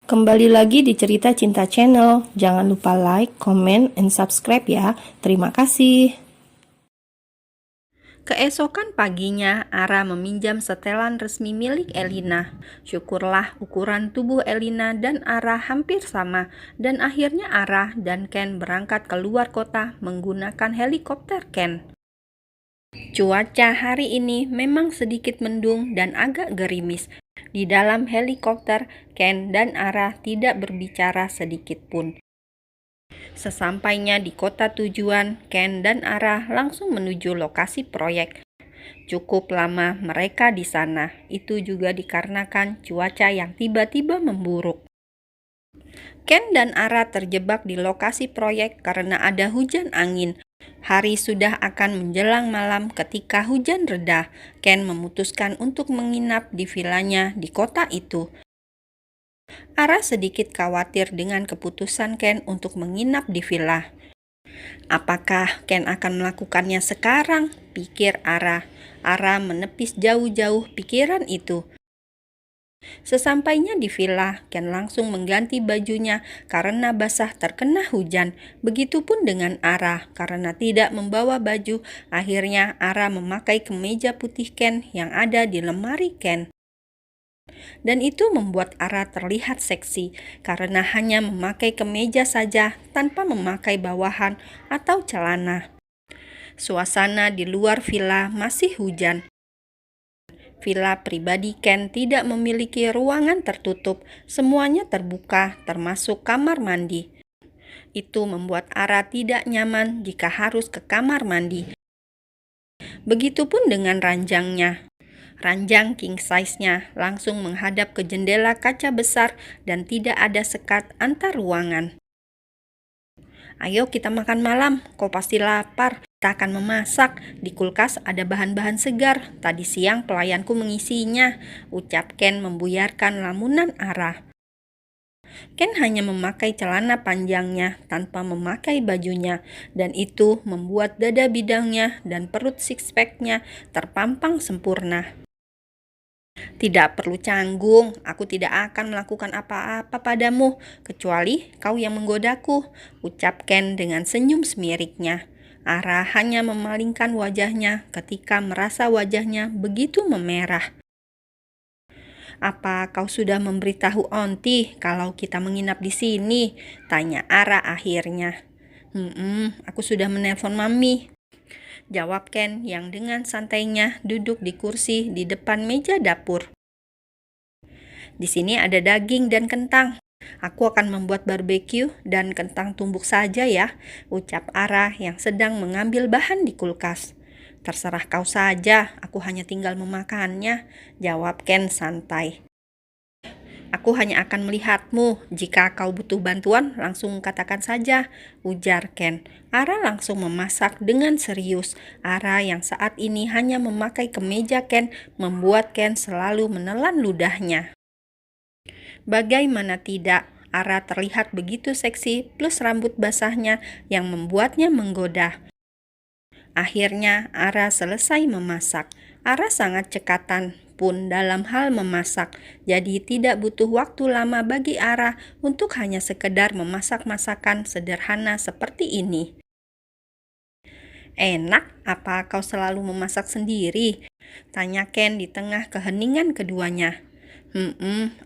Kembali lagi di Cerita Cinta Channel. Jangan lupa like, comment, and subscribe ya. Terima kasih. Keesokan paginya, Ara meminjam setelan resmi milik Elina. Syukurlah ukuran tubuh Elina dan Ara hampir sama, dan akhirnya Ara dan Ken berangkat keluar kota menggunakan helikopter Ken. Cuaca hari ini memang sedikit mendung dan agak gerimis. Di dalam helikopter, Ken dan Ara tidak berbicara sedikit pun. Sesampainya di kota tujuan, Ken dan Ara langsung menuju lokasi proyek. Cukup lama mereka di sana, itu juga dikarenakan cuaca yang tiba-tiba memburuk. Ken dan Ara terjebak di lokasi proyek karena ada hujan angin. Hari sudah akan menjelang malam ketika hujan reda. Ken memutuskan untuk menginap di vilanya di kota itu. Ara sedikit khawatir dengan keputusan Ken untuk menginap di villa. Apakah Ken akan melakukannya sekarang? Pikir Ara. Ara menepis jauh-jauh pikiran itu. Sesampainya di villa, Ken langsung mengganti bajunya karena basah terkena hujan. Begitupun dengan Ara, karena tidak membawa baju. Akhirnya Ara memakai kemeja putih Ken yang ada di lemari Ken. Dan itu membuat Ara terlihat seksi karena hanya memakai kemeja saja tanpa memakai bawahan atau celana. Suasana di luar villa masih hujan. Villa pribadi Ken tidak memiliki ruangan tertutup, semuanya terbuka termasuk kamar mandi. Itu membuat Ara tidak nyaman jika harus ke kamar mandi. Begitupun dengan ranjangnya. Ranjang king size-nya langsung menghadap ke jendela kaca besar dan tidak ada sekat antar ruangan. Ayo kita makan malam, kau pasti lapar. Kita akan memasak. Di kulkas ada bahan-bahan segar. Tadi siang pelayanku mengisinya, ucap Ken membuyarkan lamunan Ara. Ken hanya memakai celana panjangnya tanpa memakai bajunya, dan itu membuat dada bidangnya dan perut six-pack-nya terpampang sempurna. Tidak perlu canggung, aku tidak akan melakukan apa-apa padamu, kecuali kau yang menggodaku, ucap Ken dengan senyum semiriknya. Ara hanya memalingkan wajahnya ketika merasa wajahnya begitu memerah. Apa kau sudah memberitahu Onti kalau kita menginap di sini? Tanya Ara akhirnya. Aku sudah menelpon Mami, jawab Ken yang dengan santainya duduk di kursi di depan meja dapur. Di sini ada daging dan kentang. Aku akan membuat barbeque dan kentang tumbuk saja ya, ucap Ara yang sedang mengambil bahan di kulkas. Terserah kau saja, aku hanya tinggal memakannya, jawab Ken santai. Aku hanya akan melihatmu. Jika kau butuh bantuan, langsung katakan saja, ujar Ken. Ara langsung memasak dengan serius. Ara yang saat ini hanya memakai kemeja Ken membuat Ken selalu menelan ludahnya. Bagaimana tidak, Ara terlihat begitu seksi plus rambut basahnya yang membuatnya menggoda. Akhirnya Ara selesai memasak. Ara sangat cekatan pun dalam hal memasak, jadi tidak butuh waktu lama bagi Ara untuk hanya sekedar memasak masakan sederhana seperti ini. Enak, apa kau selalu memasak sendiri? Tanya Ken di tengah keheningan keduanya.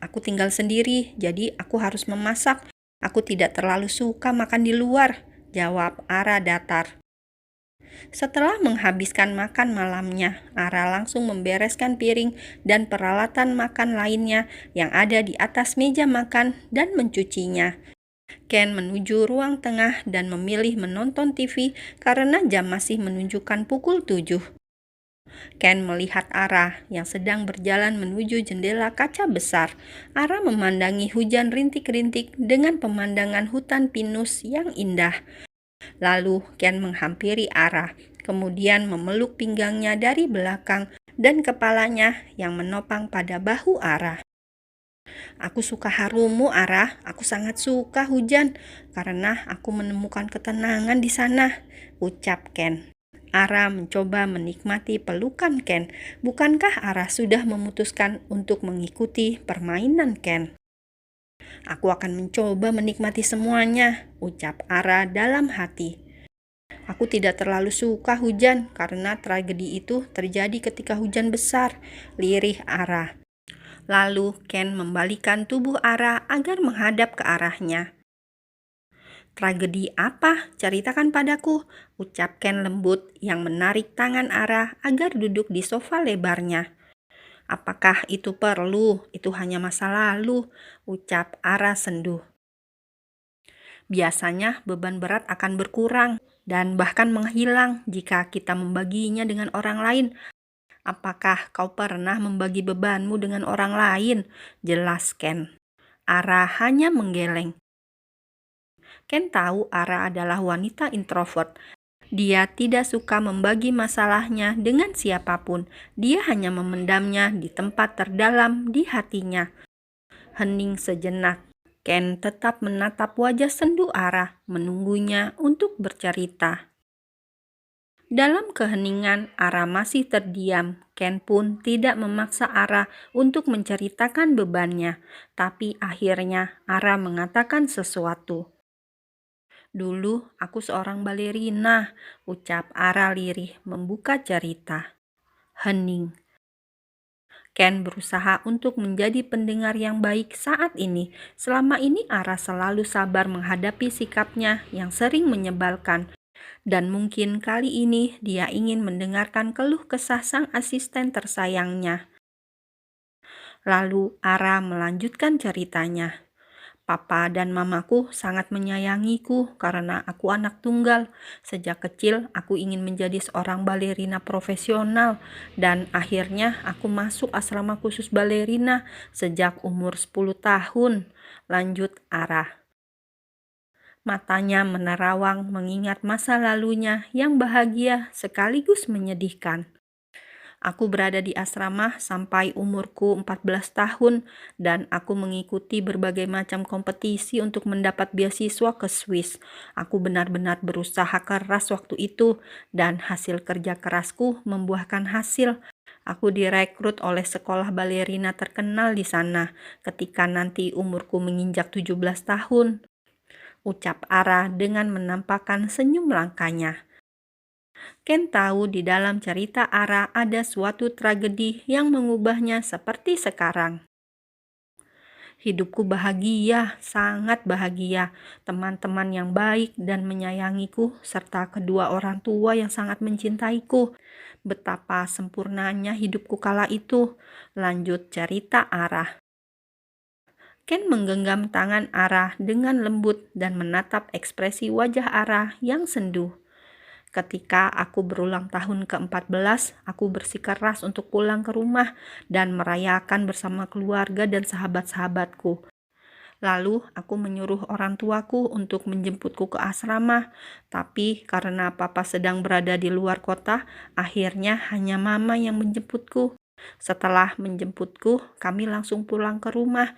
Aku tinggal sendiri, jadi aku harus memasak. Aku tidak terlalu suka makan di luar, jawab Ara datar. Setelah menghabiskan makan malamnya, Ara langsung membereskan piring dan peralatan makan lainnya yang ada di atas meja makan dan mencucinya. Ken menuju ruang tengah dan memilih menonton TV karena jam masih menunjukkan pukul 7. Ken melihat Ara yang sedang berjalan menuju jendela kaca besar. Ara memandangi hujan rintik-rintik dengan pemandangan hutan pinus yang indah. Lalu Ken menghampiri Ara, kemudian memeluk pinggangnya dari belakang dan kepalanya yang menopang pada bahu Ara. Aku suka harummu, Ara. Aku sangat suka hujan karena aku menemukan ketenangan di sana, ucap Ken. Ara mencoba menikmati pelukan Ken. Bukankah Ara sudah memutuskan untuk mengikuti permainan Ken? Aku akan mencoba menikmati semuanya, ucap Ara dalam hati. Aku tidak terlalu suka hujan karena tragedi itu terjadi ketika hujan besar, lirih Ara. Lalu Ken membalikan tubuh Ara agar menghadap ke arahnya. Tragedi apa? Ceritakan padaku, ucap Ken lembut yang menarik tangan Ara agar duduk di sofa lebarnya. Apakah itu perlu? Itu hanya masa lalu, ucap Ara senduh. Biasanya beban berat akan berkurang dan bahkan menghilang jika kita membaginya dengan orang lain. Apakah kau pernah membagi bebanmu dengan orang lain? Jelas Ken. Ara hanya menggeleng. Ken tahu Ara adalah wanita introvert. Dia tidak suka membagi masalahnya dengan siapapun. Dia hanya memendamnya di tempat terdalam di hatinya. Hening sejenak. Ken tetap menatap wajah sendu Ara, menunggunya untuk bercerita. Dalam keheningan, Ara masih terdiam. Ken pun tidak memaksa Ara untuk menceritakan bebannya, tapi akhirnya Ara mengatakan sesuatu. Dulu aku seorang balerina, ucap Ara lirih membuka cerita. Hening. Ken berusaha untuk menjadi pendengar yang baik saat ini. Selama ini Ara selalu sabar menghadapi sikapnya yang sering menyebalkan. Dan mungkin kali ini dia ingin mendengarkan keluh kesah sang asisten tersayangnya. Lalu Ara melanjutkan ceritanya. Papa dan mamaku sangat menyayangiku karena aku anak tunggal. Sejak kecil aku ingin menjadi seorang balerina profesional dan akhirnya aku masuk asrama khusus balerina sejak umur 10 tahun. Lanjut Ara. Matanya menerawang mengingat masa lalunya yang bahagia sekaligus menyedihkan. Aku berada di asrama sampai umurku 14 tahun dan aku mengikuti berbagai macam kompetisi untuk mendapat beasiswa ke Swiss. Aku benar-benar berusaha keras waktu itu dan hasil kerja kerasku membuahkan hasil. Aku direkrut oleh sekolah balerina terkenal di sana ketika nanti umurku menginjak 17 tahun. Ucap Ara dengan menampakkan senyum langkanya. Ken tahu di dalam cerita Ara ada suatu tragedi yang mengubahnya seperti sekarang. Hidupku bahagia, sangat bahagia. Teman-teman yang baik dan menyayangiku, serta kedua orang tua yang sangat mencintaiku. Betapa sempurnanya hidupku kala itu. Lanjut cerita Ara. Ken menggenggam tangan Ara dengan lembut dan menatap ekspresi wajah Ara yang sendu. Ketika aku berulang tahun ke-14, aku bersikeras untuk pulang ke rumah dan merayakan bersama keluarga dan sahabat-sahabatku. Lalu aku menyuruh orang tuaku untuk menjemputku ke asrama, tapi karena papa sedang berada di luar kota, akhirnya hanya mama yang menjemputku. Setelah menjemputku, kami langsung pulang ke rumah.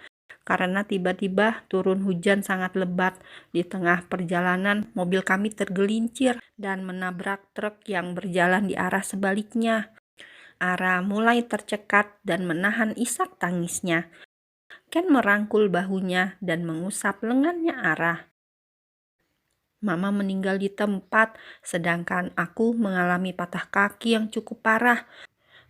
Karena tiba-tiba turun hujan sangat lebat. Di tengah perjalanan, mobil kami tergelincir dan menabrak truk yang berjalan di arah sebaliknya. Ara mulai tercekat dan menahan isak tangisnya. Ken merangkul bahunya dan mengusap lengannya Ara. Mama meninggal di tempat, sedangkan aku mengalami patah kaki yang cukup parah.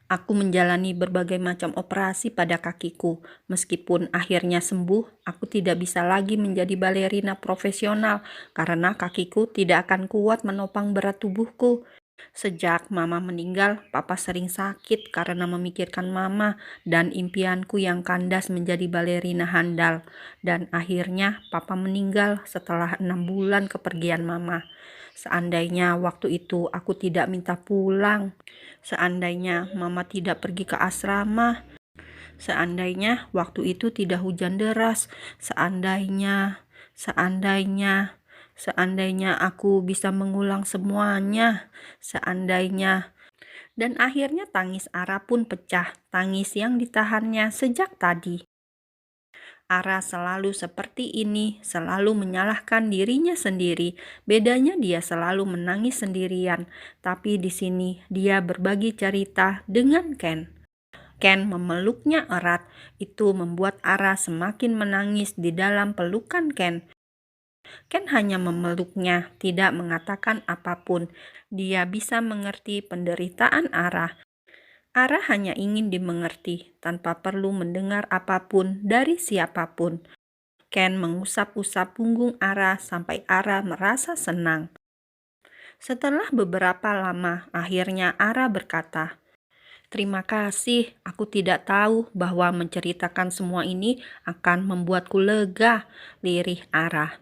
Aku menjalani berbagai macam operasi pada kakiku. Meskipun akhirnya sembuh, aku tidak bisa lagi menjadi balerina profesional karena kakiku tidak akan kuat menopang berat tubuhku. Sejak mama meninggal, papa sering sakit karena memikirkan mama dan impianku yang kandas menjadi balerina handal. Dan akhirnya papa meninggal setelah 6 bulan kepergian mama. Seandainya waktu itu aku tidak minta pulang, seandainya mama tidak pergi ke asrama, seandainya waktu itu tidak hujan deras, seandainya aku bisa mengulang semuanya, seandainya. Dan akhirnya tangis Ara pun pecah, tangis yang ditahannya sejak tadi. Ara selalu seperti ini, selalu menyalahkan dirinya sendiri. Bedanya dia selalu menangis sendirian, tapi di sini dia berbagi cerita dengan Ken. Ken memeluknya erat. Itu membuat Ara semakin menangis di dalam pelukan Ken. Ken hanya memeluknya, tidak mengatakan apapun. Dia bisa mengerti penderitaan Ara. Ara hanya ingin dimengerti, tanpa perlu mendengar apapun dari siapapun. Ken mengusap-usap punggung Ara sampai Ara merasa senang. Setelah beberapa lama, akhirnya Ara berkata, "Terima kasih, aku tidak tahu bahwa menceritakan semua ini akan membuatku lega," lirih Ara.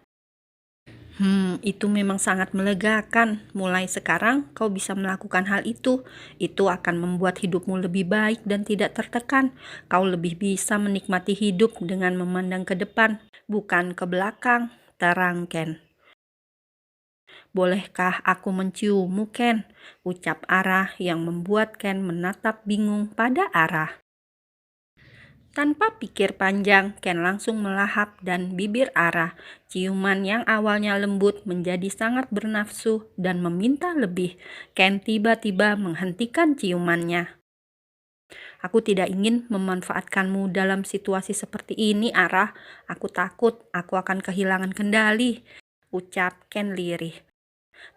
Itu memang sangat melegakan. Mulai sekarang kau bisa melakukan hal itu. Itu akan membuat hidupmu lebih baik dan tidak tertekan. Kau lebih bisa menikmati hidup dengan memandang ke depan, bukan ke belakang, terang Ken. "Bolehkah aku menciummu, Ken?" ucap Ara yang membuat Ken menatap bingung pada Ara. Tanpa pikir panjang, Ken langsung melahap dan bibir Ara. Ciuman yang awalnya lembut menjadi sangat bernafsu dan meminta lebih. Ken tiba-tiba menghentikan ciumannya. "Aku tidak ingin memanfaatkanmu dalam situasi seperti ini, Ara. Aku takut aku akan kehilangan kendali," ucap Ken lirih.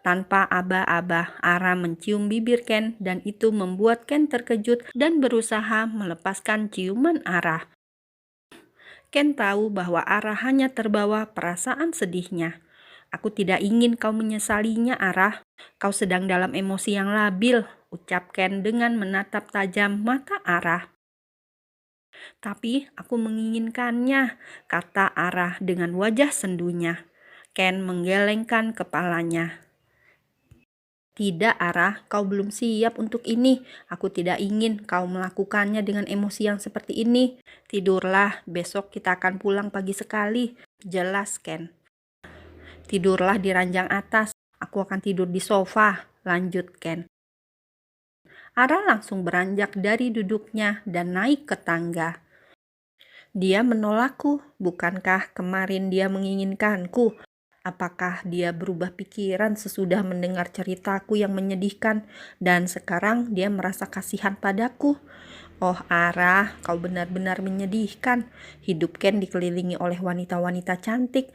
Tanpa aba-aba, Ara mencium bibir Ken dan itu membuat Ken terkejut dan berusaha melepaskan ciuman Ara. Ken tahu bahwa Ara hanya terbawa perasaan sedihnya. "Aku tidak ingin kau menyesalinya, Ara. Kau sedang dalam emosi yang labil," ucap Ken dengan menatap tajam mata Ara. "Tapi aku menginginkannya," kata Ara dengan wajah sendunya. Ken menggelengkan kepalanya. "Tidak, Ara, kau belum siap untuk ini. Aku tidak ingin kau melakukannya dengan emosi yang seperti ini. Tidurlah, besok kita akan pulang pagi sekali," jelas Ken. "Tidurlah di ranjang atas, aku akan tidur di sofa," lanjut Ken. Ara langsung beranjak dari duduknya dan naik ke tangga. "Dia menolakku, bukankah kemarin dia menginginkanku? Apakah dia berubah pikiran sesudah mendengar ceritaku yang menyedihkan dan sekarang dia merasa kasihan padaku? Oh Ara, kau benar-benar menyedihkan. Hidup Ken dikelilingi oleh wanita-wanita cantik.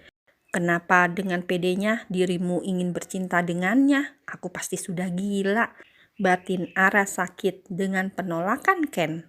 Kenapa dengan pedenya dirimu ingin bercinta dengannya? Aku pasti sudah gila." Batin Ara sakit dengan penolakan Ken.